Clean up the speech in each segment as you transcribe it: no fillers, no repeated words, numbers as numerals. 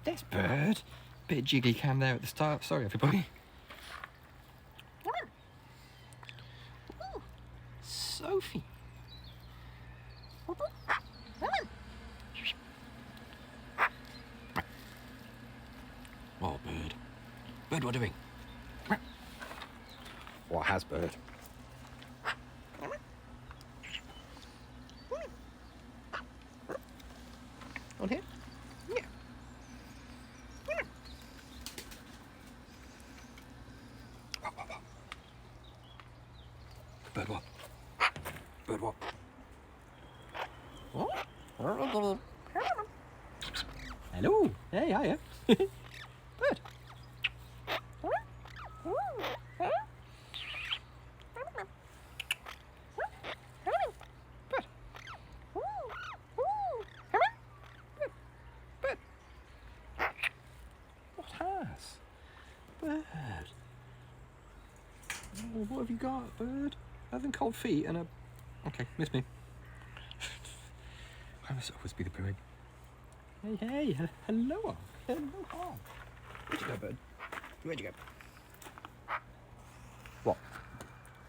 This bird. Bit of jiggly cam there at the start. Sorry, everybody. Sophie. Oh, bird. Bird, what doing? What has bird? On here? Yeah. Bird what? Bird what? What? Hello. Hey, hiya. Bird. Bird. Oh, what have you got, bird? Other than cold feet and a... Okay, miss me. I must always be the pooing. Hey, hello. Hello. Where'd you go, bird? Where'd you go? What?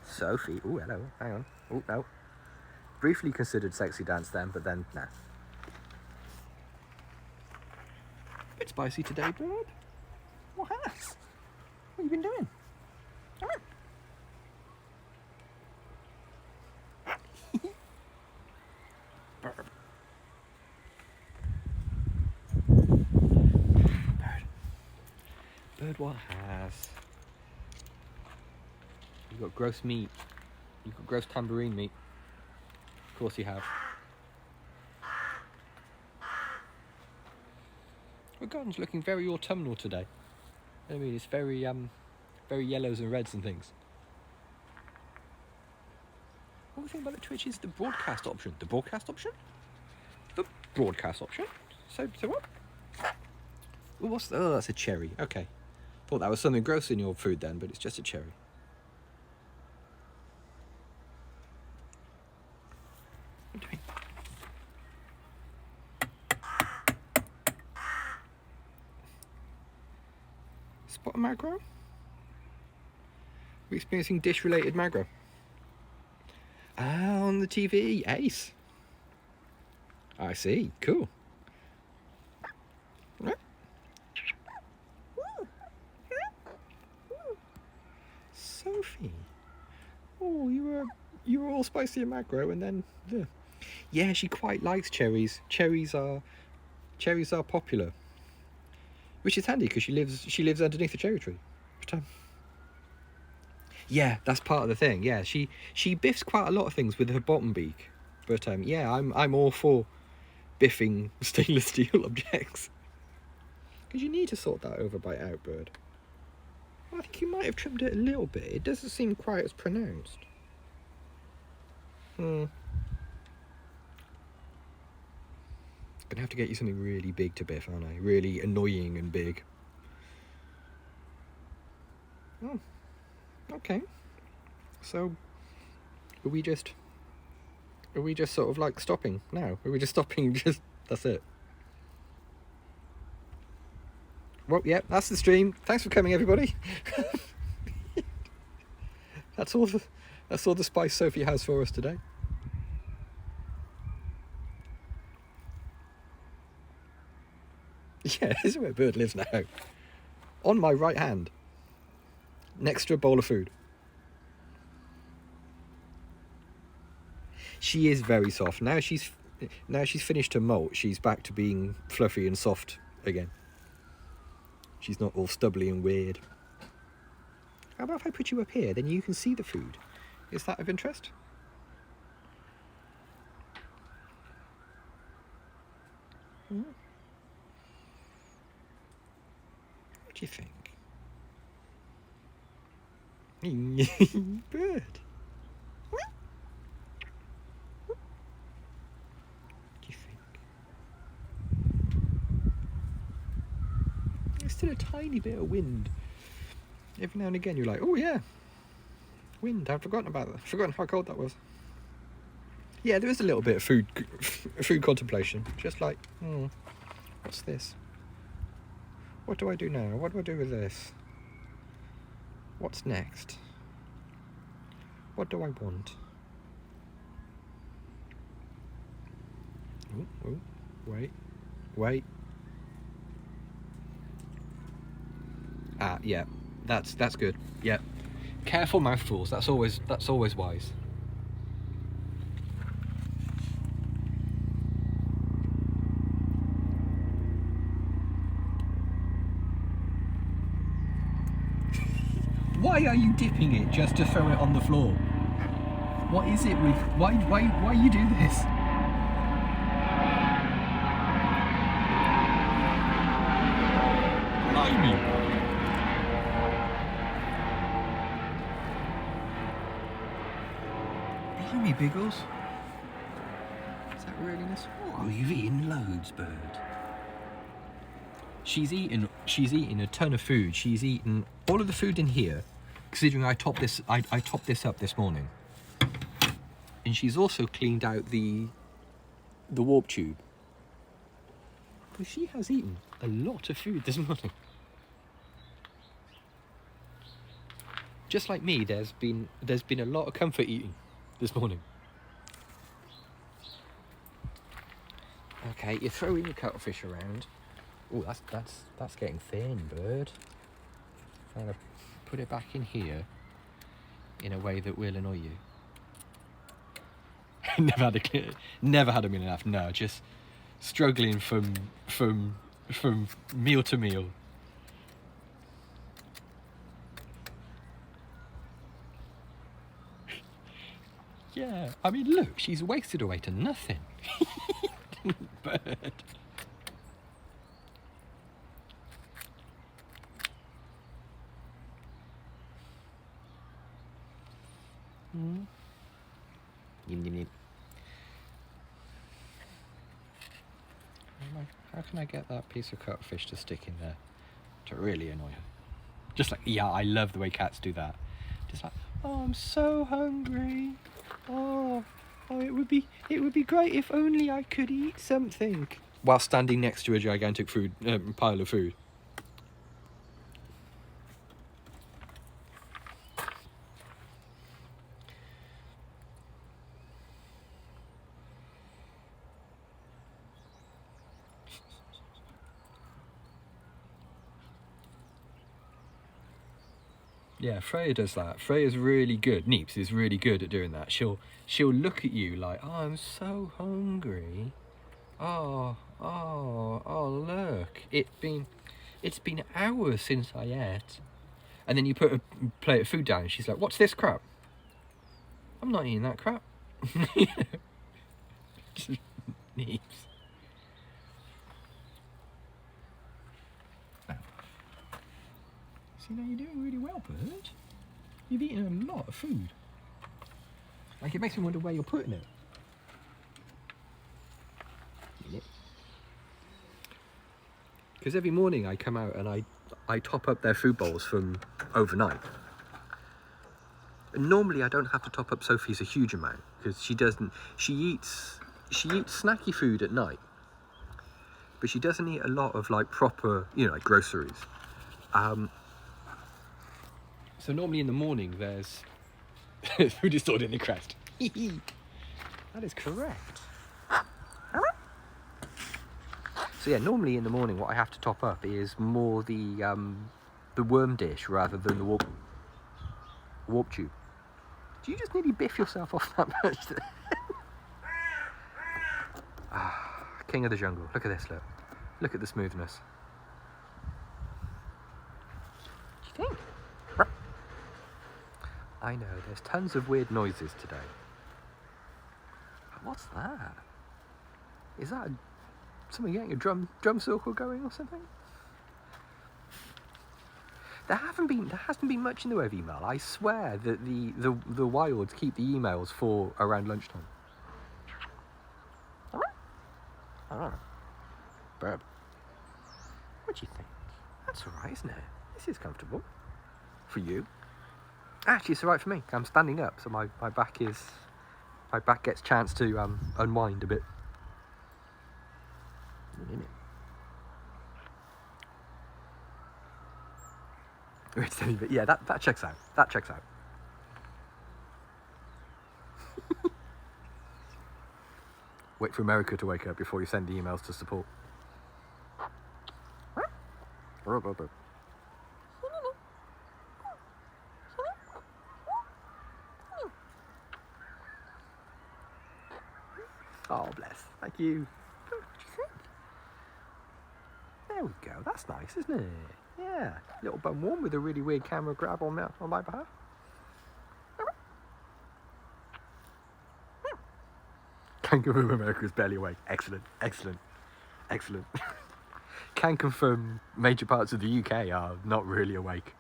Sophie. Oh, hello. Hang on. Oh, no. Briefly considered sexy dance then, but then, nah. Bit spicy today, bird. What has? What have you been doing? Come on. Bird, what has? You've got gross meat. You've got gross tambourine meat. Of course you have. Our garden's looking very autumnal today. I mean, it's very yellows and reds and things. What we think about the Twitch is the broadcast option. The broadcast option? The broadcast option? So what? Oh, that's a cherry. Okay. Thought that was something gross in your food then, but it's just a cherry. What are you doing? Spot a magro? We're experiencing dish-related magro. Ah, on the TV. Ace. I see. Cool. Sophie. Oh, you were all spicy and macro, and then yeah, she quite likes cherries. Cherries are popular, which is handy because she lives underneath a cherry tree. But, yeah, that's part of the thing. Yeah, she biffs quite a lot of things with her bottom beak. But yeah, I'm all for biffing stainless steel objects because you need to sort that overbite out, bird. I think you might have trimmed it a little bit. It doesn't seem quite as pronounced. Gonna have to get you something really big to biff, aren't I? Really annoying and big. Oh, okay. So, are we just sort of like stopping now? Are we just stopping? That's it. Well, yeah, that's the stream. Thanks for coming, everybody. That's all the spice Sophie has for us today. Yeah, this is where Bird lives now. On my right hand, next to a bowl of food. She is very soft. Now she's finished her molt, she's back to being fluffy and soft again. She's not all stubbly and weird. How about if I put you up here, then you can see the food? Is that of interest? What do you think? Bird. What do you think? There's still a tiny bit of wind. Every now and again you're like, oh yeah, wind, I've forgotten about that. I've forgotten how cold that was. Yeah, there is a little bit of food contemplation. Just like, What's this? What do I do now? What do I do with this? What's next? What do I want? Oh, wait. Ah, yeah, that's good. Yeah, careful mouthfuls. That's always wise. Why are you dipping it just to throw it on the floor? What is it with... Why you do this? Blimey! Blimey, Biggles. Is that really nice? Oh, you've eaten loads, bird. She's eaten a ton of food. She's eaten all of the food in here, considering I topped this up this morning. And she's also cleaned out the warp tube. But she has eaten a lot of food this morning. Just like me, there's been a lot of comfort eating this morning. Okay, you're throwing your cuttlefish around. Oh, that's getting thin, bird. I'm gonna put it back in here in a way that will annoy you. never had a meal enough. No, just struggling from meal to meal. Yeah, I mean, look, she's wasted away to nothing. Bird. How can I get that piece of cuttlefish to stick in there to really annoy her? Just like, yeah, I love the way cats do that. Just like, oh, I'm so hungry. Oh, it would be great if only I could eat something. While standing next to a gigantic pile of food. Yeah, Freya does that. Freya's really good. Neeps is really good at doing that. She'll look at you like, oh, I'm so hungry. Oh, look. It's been hours since I ate. And then you put a plate of food down and she's like, what's this crap? I'm not eating that crap. Neeps. See, now you're doing really well, bird. You've eaten a lot of food. Like, it makes me wonder where you're putting it. Because every morning I come out and I top up their food bowls from overnight. And normally I don't have to top up Sophie's a huge amount because she eats snacky food at night, but she doesn't eat a lot of like proper, like groceries. So normally in the morning there's food is stored in the crest. That is correct. So yeah, normally in the morning what I have to top up is more the worm dish rather than the warp tube. Do you just nearly biff yourself off that much? King of the jungle. Look at this, look at the smoothness. Do you think? I know, there's tons of weird noises today. What's that? Is that something getting a drum circle going or something? There hasn't been much in the way of email. I swear that the wilds keep the emails for around lunchtime. Burp. What do you think? That's alright, isn't it? This is comfortable. For you. Actually, it's alright for me. I'm standing up, so my back gets a chance to unwind a bit. Yeah, that checks out. That checks out. Wait for America to wake up before you send the emails to support. Oh, bless. Thank you. What do you think? There we go. That's nice, isn't it? Yeah. Little bum warm with a really weird camera grab on my behalf. Kangaroo America is barely awake. Excellent. Excellent. Excellent. Can confirm major parts of the UK are not really awake.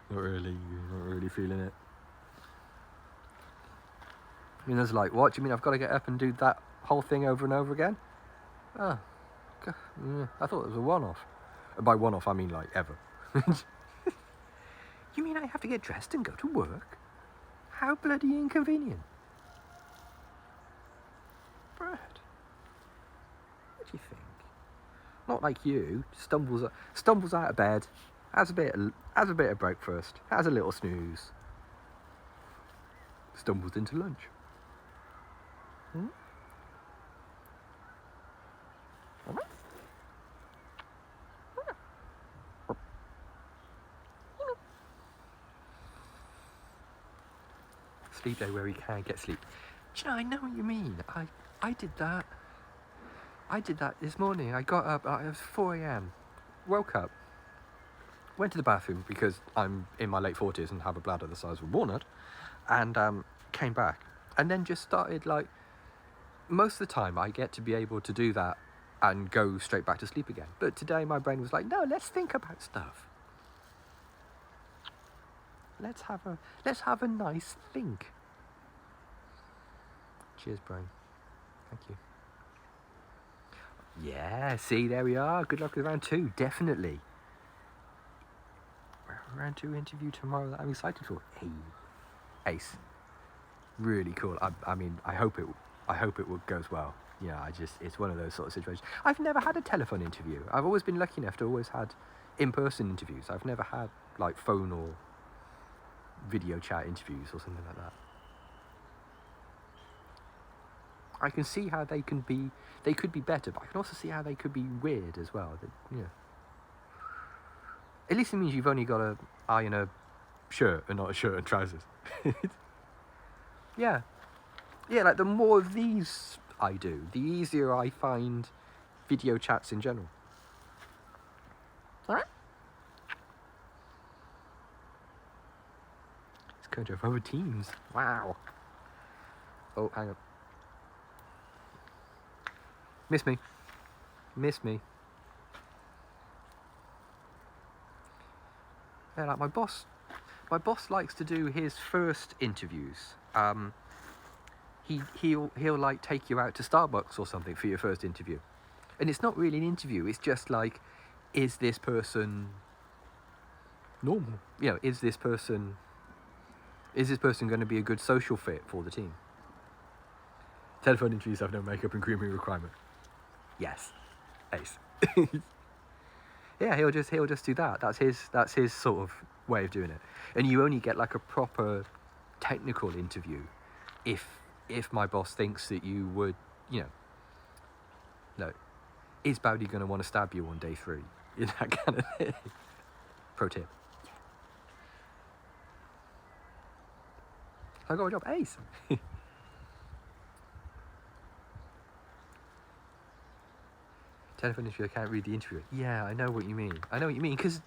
Not really feeling it. I mean, there's like, what do you mean I've got to get up and do that whole thing over and over again? Oh, yeah, I thought it was a one-off. And by one-off, I mean like ever. You mean I have to get dressed and go to work? How bloody inconvenient. Brad, what do you think? Not like you, stumbles out of bed, has a bit of breakfast, has a little snooze, stumbles into lunch. Hmm? Sleep day where he can get sleep. Do you know, I know what you mean. I did that. I did that this morning. I got up, it was 4 a.m. Woke up, went to the bathroom because I'm in my late 40s and have a bladder the size of a walnut, and came back. And then just started, like, most of the time I get to be able to do that and go straight back to sleep again. But today my brain was like, no, let's think about stuff. Let's have a nice think. Cheers, brain. Thank you. Yeah, see, there we are. Good luck with round 2, definitely. Round 2 interview tomorrow that I'm excited for. Hey, ace. Really cool. I mean, I hope it goes well. Yeah, it's one of those sort of situations. I've never had a telephone interview. I've always been lucky enough to always had in-person interviews. I've never had like phone or video chat interviews or something like that. I can see how they could be better, but I can also see how they could be weird as well. Yeah. At least it means you've only got to iron a shirt and not a shirt and trousers. Yeah. Yeah, like the more of these I do, the easier I find video chats in general. Alright? It's going to have other teams. Wow. Oh, hang on. Miss me. Yeah, like my boss likes to do his first interviews. He'll like take you out to Starbucks or something for your first interview. And it's not really an interview, it's just like, is this person normal? You know, is this person going to be a good social fit for the team? Telephone interviews have no makeup and grooming requirement. Yes, ace. Yeah, he'll just do that. That's his sort of way of doing it. And you only get like a proper technical interview if my boss thinks that you would, you know, no, is Bowdy going to want to stab you on day 3? In that kind of thing. Pro tip. I got a job, ace. Telephone interview, I can't read the interview. Yeah, I know what you mean. Because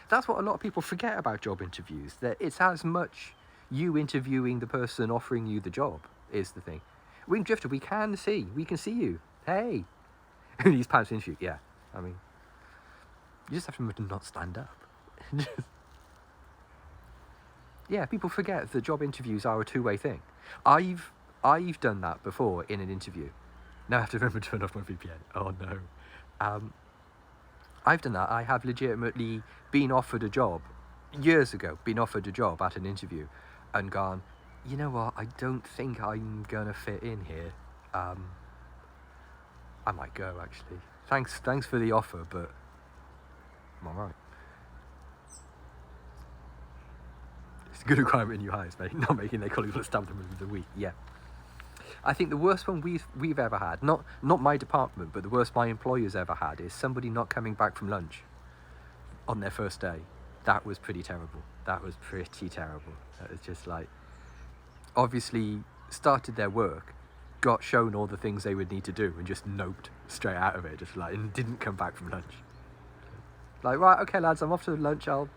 that's what a lot of people forget about job interviews. That it's as much you interviewing the person offering you the job is the thing. Wing Drifter, we can see you. Hey. These pants interview, yeah. I mean, you just have to remember to not stand up. Yeah, people forget that job interviews are a two-way thing. I've done that before in an interview. Now I have to remember to turn off my VPN. Oh no. I've done that. I have legitimately been offered a job, years ago, at an interview and gone, you know what, I don't think I'm going to fit in here. I might go, actually. Thanks for the offer, but I'm alright. It's a good requirement in new hires, mate. Not making their colleagues look stab them in the week. Yeah. I think the worst one we've ever had, not my department, but the worst my employer's ever had, is somebody not coming back from lunch on their first day. That was pretty terrible. That was just like, obviously started their work, got shown all the things they would need to do, and just noped straight out of it, just like, and didn't come back from lunch. Like, right, okay lads, I'm off to lunch, I'll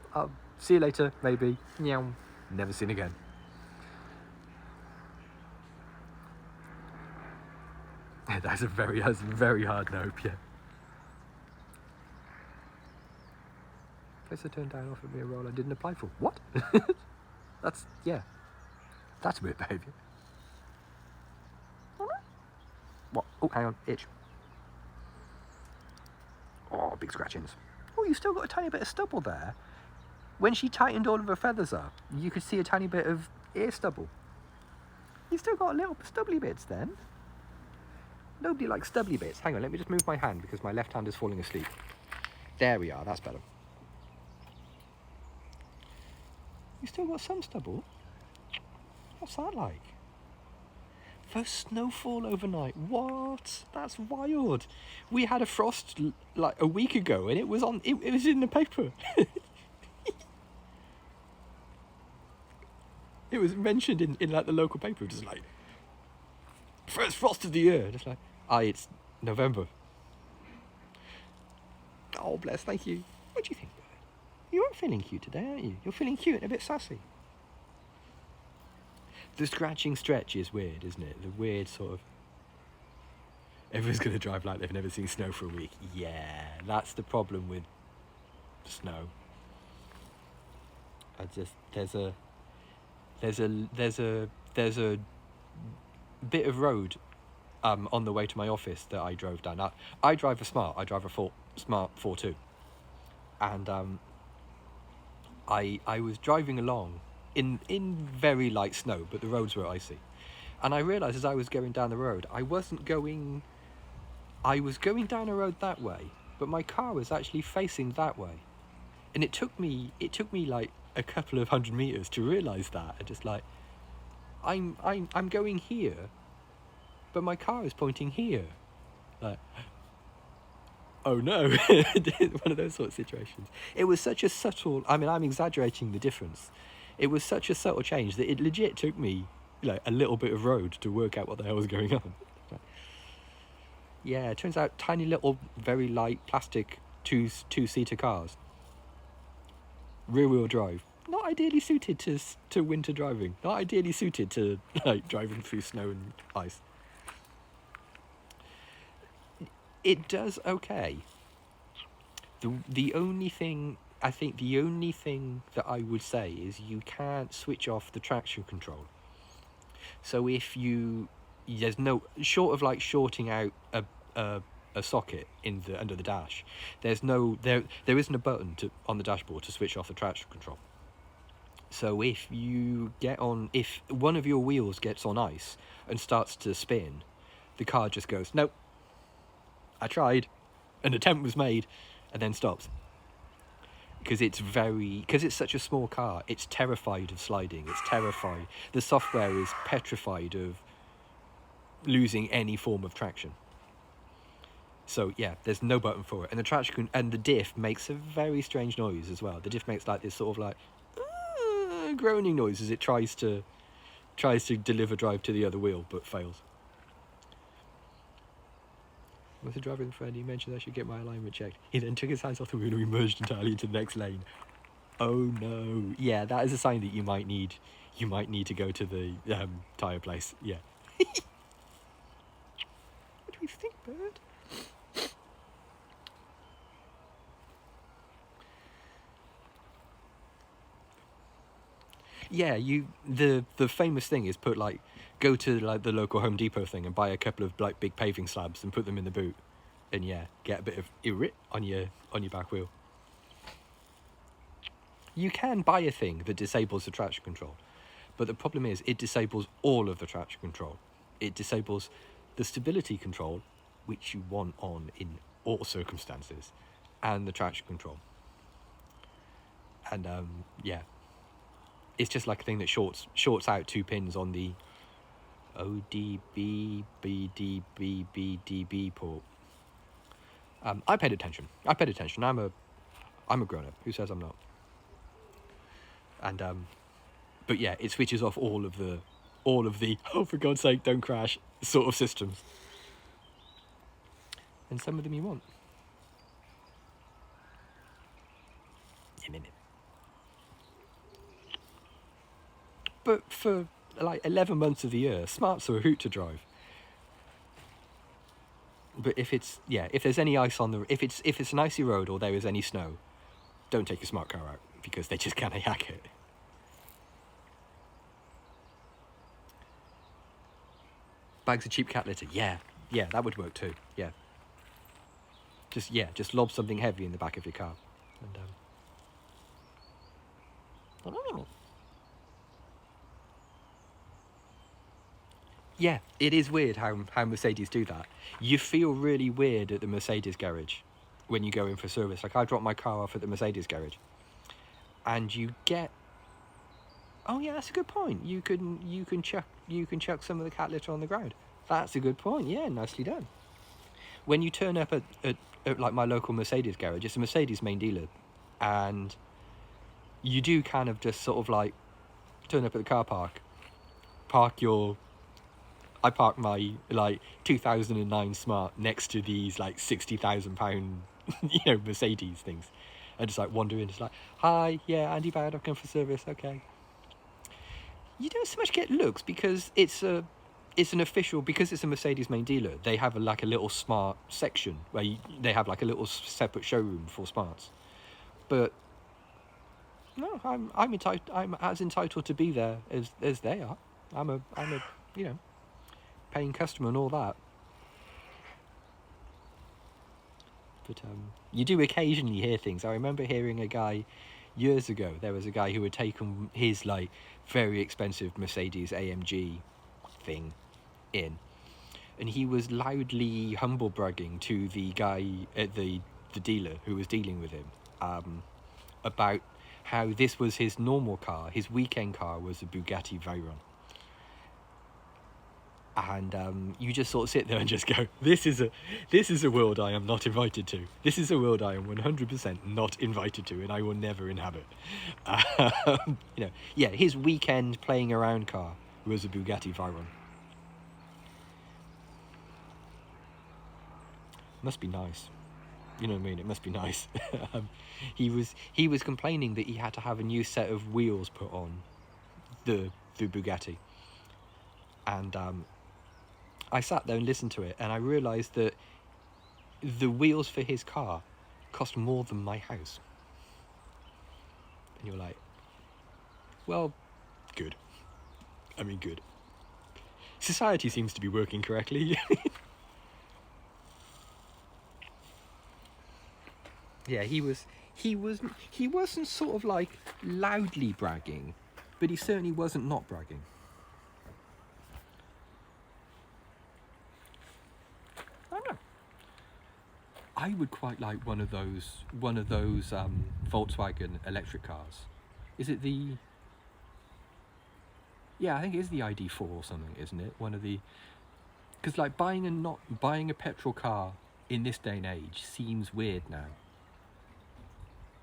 see you later, maybe. Meow. Never seen again. That's a very hard nope, yeah. Place I turned down offered me a role I didn't apply for. What? That's weird behaviour. What? Oh, hang on, itch. Oh, big scratchings. Oh, you've still got a tiny bit of stubble there. When she tightened all of her feathers up, you could see a tiny bit of ear stubble. You've still got little stubbly bits then. Nobody likes stubbly bits. Hang on, let me just move my hand because my left hand is falling asleep. There we are, that's better. You still got some stubble? What's that like? First snowfall overnight. What? That's wild. We had a frost like a week ago and it was in the paper. It was mentioned in like the local paper, just like first frost of the year. Just like, it's November. Oh bless, thank you. What do you think, Bird? You are feeling cute today, aren't you? You're feeling cute and a bit sassy. The scratching stretch is weird, isn't it? The weird sort of... Everyone's going to drive like they've never seen snow for a week. Yeah, that's the problem with snow. There's a bit of road on the way to my office that I drove down. I drive a Smart. I drive a Smart 4.2. And I was driving along in very light snow, but the roads were icy. And I realised as I was going down the road, I was going down a road that way, but my car was actually facing that way. And it took me like a couple of 100 meters to realise that. And just like, I'm going here, but my car is pointing here. Like, oh no. One of those sort of situations. It was such a subtle, I mean, I'm exaggerating the difference. It was such a subtle change that it legit took me like a little bit of road to work out what the hell was going on. Yeah, it turns out tiny little, very light plastic two-seater cars. Rear-wheel drive. Not ideally suited to winter driving. Not ideally suited to like driving through snow and ice. It does okay. The only thing that I would say is you can't switch off the traction control. So if there's no, short of like shorting out a socket under the dash, there isn't a button on the dashboard to switch off the traction control. So if one of your wheels gets on ice and starts to spin, the car just goes, nope, I tried, an attempt was made, and then stops. Because it's such a small car, it's terrified of sliding, it's terrified. The software is petrified of losing any form of traction. So yeah, there's no button for it. And the traction and the diff makes a very strange noise as well. The diff makes like this sort of like groaning noise as it tries to deliver drive to the other wheel, but fails. With the driving friend, he mentioned I should get my alignment checked. He then took his hands off the wheel and we merged entirely into the next lane. Oh no. Yeah, that is a sign that you might need to go to the tyre place. Yeah. What do we think, Bird? Yeah, the famous thing is go to like the local Home Depot thing and buy a couple of like big paving slabs and put them in the boot, and yeah, get a bit of irrit on your back wheel. You can buy a thing that disables the traction control, but the problem is it disables all of the traction control. It disables the stability control, which you want on in all circumstances, and the traction control. And yeah. it's just like a thing that shorts out 2 pins on the ODB BDB port. I paid attention. I'm a grown up. Who says I'm not? And but yeah, it switches off all of the oh, for God's sake, don't crash sort of systems. And some of them you want. But for like 11 months of the year, smarts are a hoot to drive. But if there's any ice on the, if it's an icy road or there is any snow, don't take your smart car out because they just can't hack it. Bags of cheap cat litter, yeah, that would work too. Yeah. Just lob something heavy in the back of your car, and yeah, it is weird how Mercedes do that. You feel really weird at the Mercedes garage when you go in for service. Like I dropped my car off at the Mercedes garage, and you get. Oh yeah, that's a good point. You can chuck some of the cat litter on the ground. That's a good point. Yeah, nicely done. When you turn up at like my local Mercedes garage, it's a Mercedes main dealer, and you do kind of just sort of like turn up at the car park, I parked my like 2009 Smart next to these like £60,000 Mercedes things, and just like wander in, just like, hi, yeah, Andy Bad, I've come for service, okay. You don't so much get looks because it's an official, because it's a Mercedes main dealer. They have like a little Smart section where they have like a little separate showroom for Smarts, but no, I'm as entitled to be there as they are. I'm a paying customer and all that. But you do occasionally hear things. I remember hearing a guy years ago. There was a guy who had taken his like very expensive Mercedes AMG thing in, and he was loudly humble bragging to the guy at the dealer who was dealing with him about how this was his normal car. His weekend car was a Bugatti Veyron. And you just sort of sit there and just go, this is a world I am not invited to. This is a world I am 100% not invited to, and I will never inhabit. His weekend playing around car was a Bugatti Veyron. Must be nice. You know what I mean? It must be nice. He was complaining that he had to have a new set of wheels put on the Bugatti, and I sat there and listened to it, and I realised that the wheels for his car cost more than my house. And you're like, well, good. I mean, good. Society seems to be working correctly. Yeah, he wasn't sort of like loudly bragging, but he certainly wasn't not bragging. I would quite like one of those Volkswagen electric cars. Is it the? Yeah, I think it is the ID4 or something, isn't it? One of the, because like buying a petrol car in this day and age seems weird now.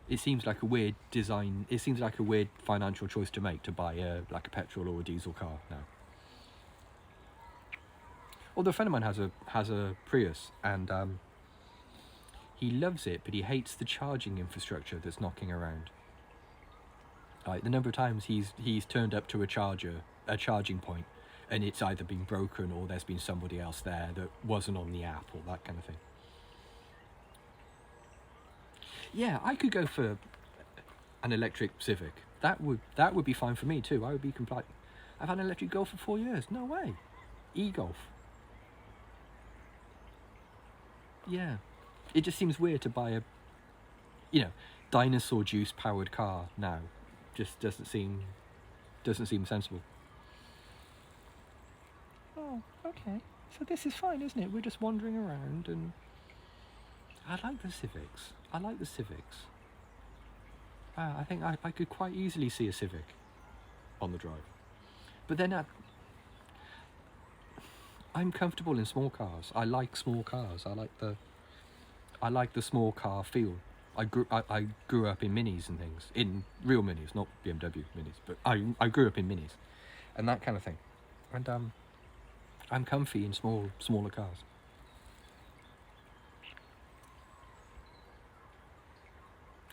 It seems like a weird design. It seems like a weird financial choice to make, to buy a petrol or a diesel car now. Although a friend of mine has a Prius, and he loves it, but he hates the charging infrastructure that's knocking around. Like the number of times he's turned up to a charging point, and it's either been broken or there's been somebody else there that wasn't on the app or that kind of thing. Yeah, I could go for an electric Civic. That would be fine for me too. I would be compliant. I've had an electric Golf for 4 years. No way. E-Golf. Yeah. It just seems weird to buy a, dinosaur juice powered car now. Just doesn't seem sensible. Oh, okay. So this is fine, isn't it? We're just wandering around, and I like the Civics. I think I could quite easily see a Civic. on the drive. But then I'm comfortable in small cars. I like small cars. I like the small car feel. I grew up in minis and things, in real minis, not BMW minis, but I grew up in minis, and that kind of thing. And I'm comfy in smaller cars.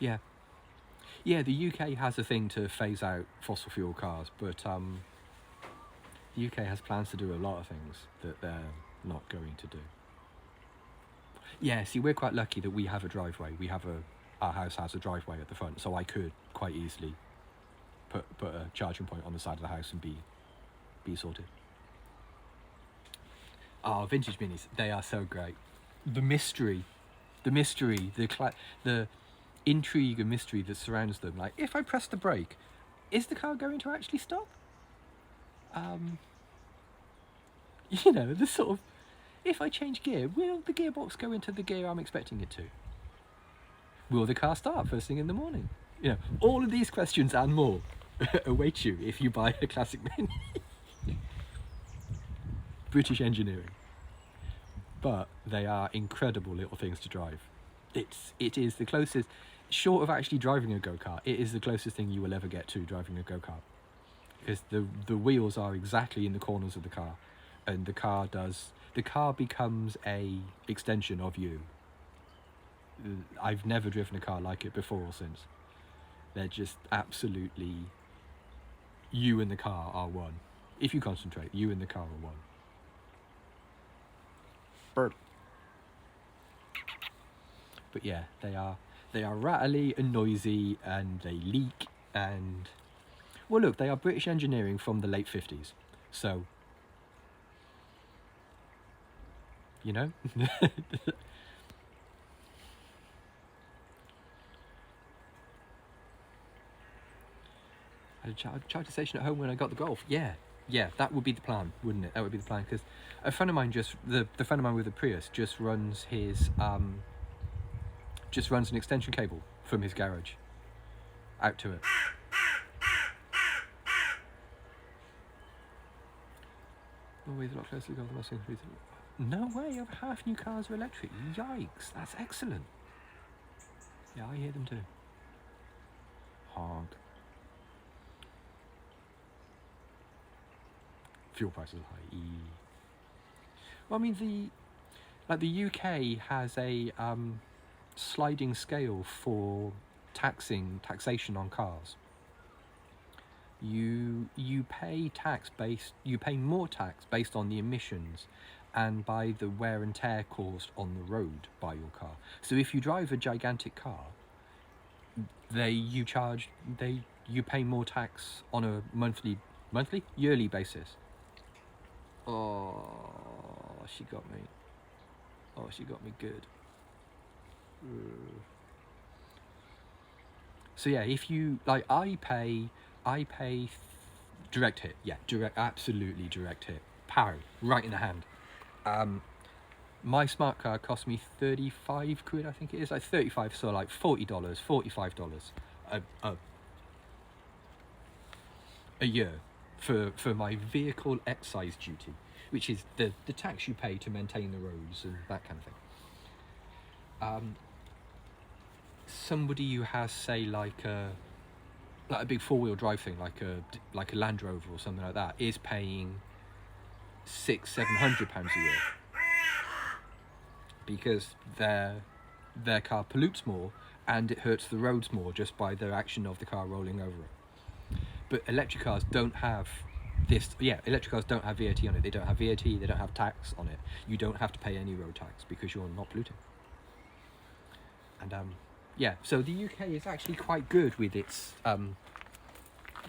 Yeah, yeah. The UK has a thing to phase out fossil fuel cars, but the UK has plans to do a lot of things that they're not going to do. Yeah, see, we're quite lucky that we have a driveway. Our house has a driveway at the front, so I could quite easily put a charging point on the side of the house and be sorted. Oh, vintage minis, they are so great. The mystery, the intrigue and mystery that surrounds them. Like, if I press the brake, is the car going to actually stop? You know, the sort of, if I change gear, will the gearbox go into the gear I'm expecting it to? Will the car start first thing in the morning? You know, all of these questions and more await you if you buy a classic Mini. British engineering. But they are incredible little things to drive. It is the closest, short of actually driving a go-kart, it is the closest thing you will ever get to driving a go-kart. Because the wheels are exactly in the corners of the car, and the car becomes a extension of you. I've never driven a car like it before or since. They're just absolutely, you and the car are one. If you concentrate, you and the car are one. Bird. But yeah, they are rattly and noisy, and they leak, and well, look, they are British engineering from the late 50s, so you know. I charged the station at home when I got the Golf. Yeah, that would be the plan, wouldn't it? That would be the plan, because a friend of mine the friend of mine with the Prius just runs his an extension cable from his garage out to it. Always a lot closer to the Mustang. No way, over half new cars are electric. Yikes, that's excellent. Yeah, I hear them too. Honk. Fuel prices are high. Well, I mean, the UK has a sliding scale for taxation on cars. You pay more tax based on the emissions and by the wear and tear caused on the road by your car. So if you drive a gigantic car, you pay more tax on a yearly basis. Oh, she got me. Oh, she got me good. So yeah, if you like, I pay direct hit. Yeah, absolutely direct hit. Pow, right in the hand. My smart card cost me 35 quid, I think it is, like 35, so like $40, $45 a year for my vehicle excise duty, which is the tax you pay to maintain the roads and that kind of thing. Somebody who has, say, like a big 4-wheel drive thing, like a Land Rover or something like that, is paying £600-700 a year, because their car pollutes more and it hurts the roads more just by the action of the car rolling over it. But electric cars don't have this. Yeah, electric cars don't have VAT on it. They don't have VAT. They don't have tax on it. You don't have to pay any road tax because you're not polluting. And yeah, so the UK is actually quite good with its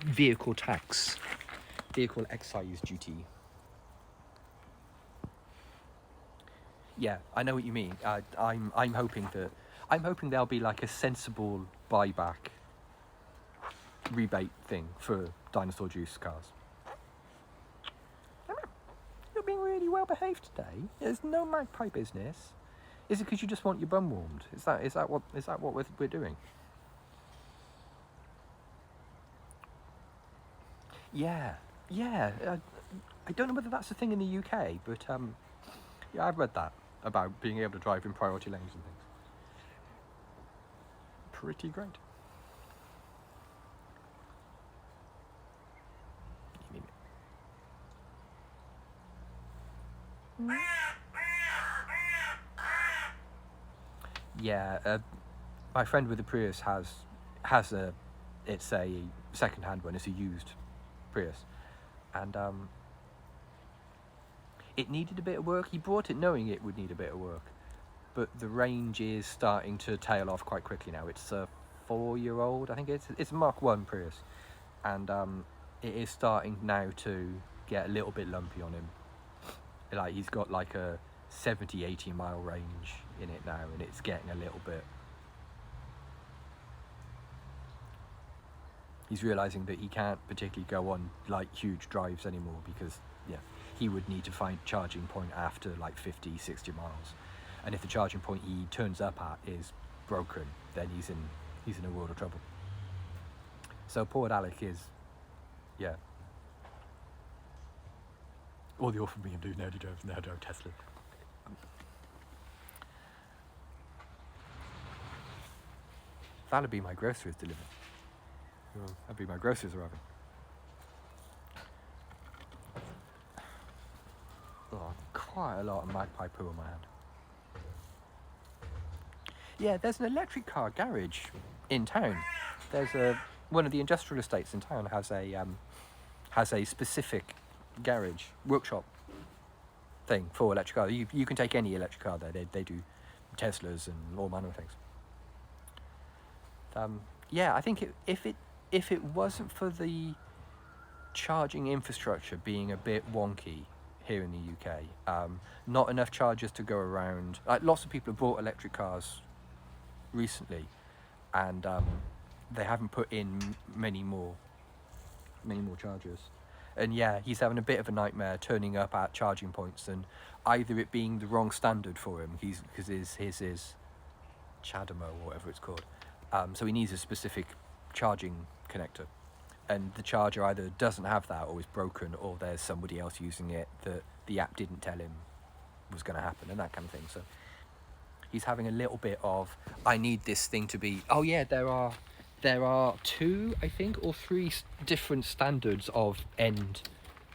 vehicle excise duty. Yeah, I know what you mean. I'm hoping there'll be like a sensible buyback rebate thing for dinosaur juice cars. You're being really well behaved today. There's no magpie business. Is it because you just want your bum warmed? Is that what we're doing? Yeah, yeah. I don't know whether that's a thing in the UK, but yeah, I've read that about being able to drive in priority lanes and things. Pretty great. Yeah, my friend with the Prius has a, it's a second-hand one. It's a used Prius, and it needed a bit of work. He bought it knowing it would need a bit of work, but the range is starting to tail off quite quickly now. It's a 4-year-old, I think it's a Mark 1 Prius, and it is starting now to get a little bit lumpy on him. Like, he's got like a 70-80 mile range in it now, and it's getting a little bit. He's realizing that he can't particularly go on like huge drives anymore, because yeah, he would need to find charging point after like 50-60 miles, and if the charging point he turns up at is broken, then he's in a world of trouble. So poor Alec is, yeah. All the orphan being do now drove Tesla. That'll be my groceries delivered. That'll be my groceries arriving. Oh, quite a lot of magpie poo on my hand. Yeah, there's an electric car garage in town. There's one of the industrial estates in town has a specific garage workshop thing for electric cars. You can take any electric car there. They do Teslas and all manner of things. Yeah, I think if it wasn't for the charging infrastructure being a bit wonky here in the UK, not enough chargers to go around. Like, lots of people have bought electric cars recently, and they haven't put in many more chargers. And yeah, he's having a bit of a nightmare turning up at charging points, and either it being the wrong standard for him, because his is CHAdeMO or whatever it's called. So he needs a specific charging connector, and the charger either doesn't have that, or is broken, or there's somebody else using it that the app didn't tell him was going to happen, and that kind of thing. So he's having a little bit of, I need this thing to be, oh yeah, there are 2, I think, or 3 different standards of end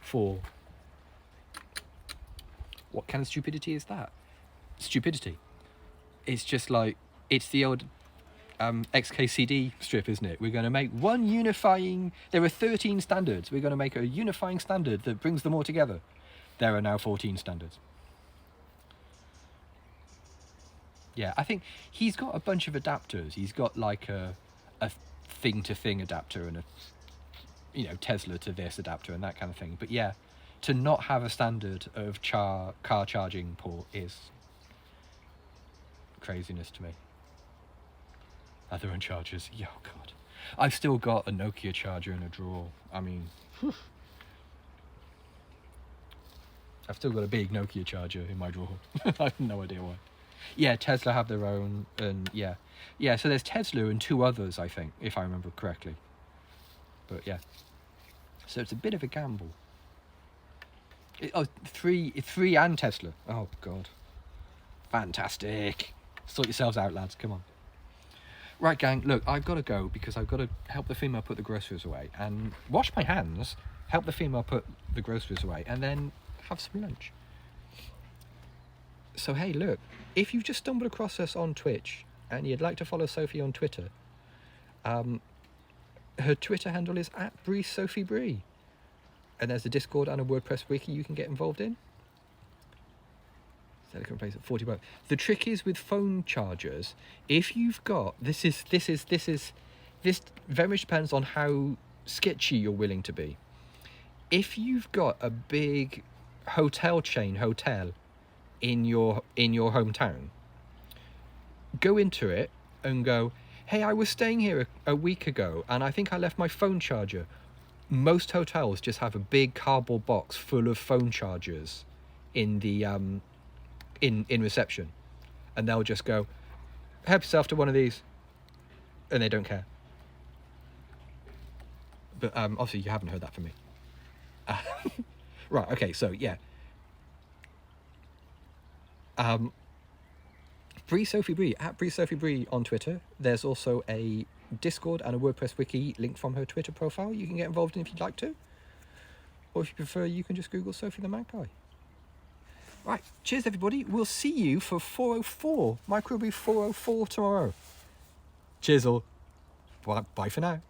for. What kind of stupidity is that? Stupidity. It's just like, it's the old XKCD strip, isn't it? We're going to make one unifying. There are 13 standards. We're going to make a unifying standard that brings them all together. There are now 14 standards. Yeah, I think he's got a bunch of adapters. He's got like a thing-to-thing adapter and a Tesla to this adapter and that kind of thing. But yeah, to not have a standard of car charging port is craziness to me. Other own chargers, yeah, oh god. I've still got a Nokia charger in a drawer. I mean, I've still got a big Nokia charger in my drawer. I have no idea why. Yeah, Tesla have their own, and yeah. So there's Tesla and 2 others, I think, if I remember correctly. But yeah, so it's a bit of a gamble. 3 and Tesla. Oh god, fantastic. Sort yourselves out, lads. Come on. Right, gang, look, I've got to go because I've got to help the female put the groceries away and wash my hands, help the female put the groceries away, and then have some lunch. So, hey, look, if you've just stumbled across us on Twitch and you'd like to follow Sophie on Twitter, her Twitter handle is @BreeSophieBree. And there's a Discord and a WordPress wiki you can get involved in. Silicon place at 40 bucks. The trick is with phone chargers, if you've got this very much depends on how sketchy you're willing to be. If you've got a big hotel in your hometown, go into it and go, hey, I was staying here a week ago and I think I left my phone charger. Most hotels just have a big cardboard box full of phone chargers in the in reception, and they'll just go, help yourself to one of these, and they don't care. But obviously you haven't heard that from me. Right, okay, so yeah. Bree Sophie Bree, at Bree Sophie Bree on Twitter. There's also a Discord and a WordPress wiki linked from her Twitter profile you can get involved in if you'd like to. Or if you prefer, you can just Google Sophie the Magpie. Right, cheers everybody. We'll see you for 404, Microbrew 404 tomorrow. Cheers all. Bye for now.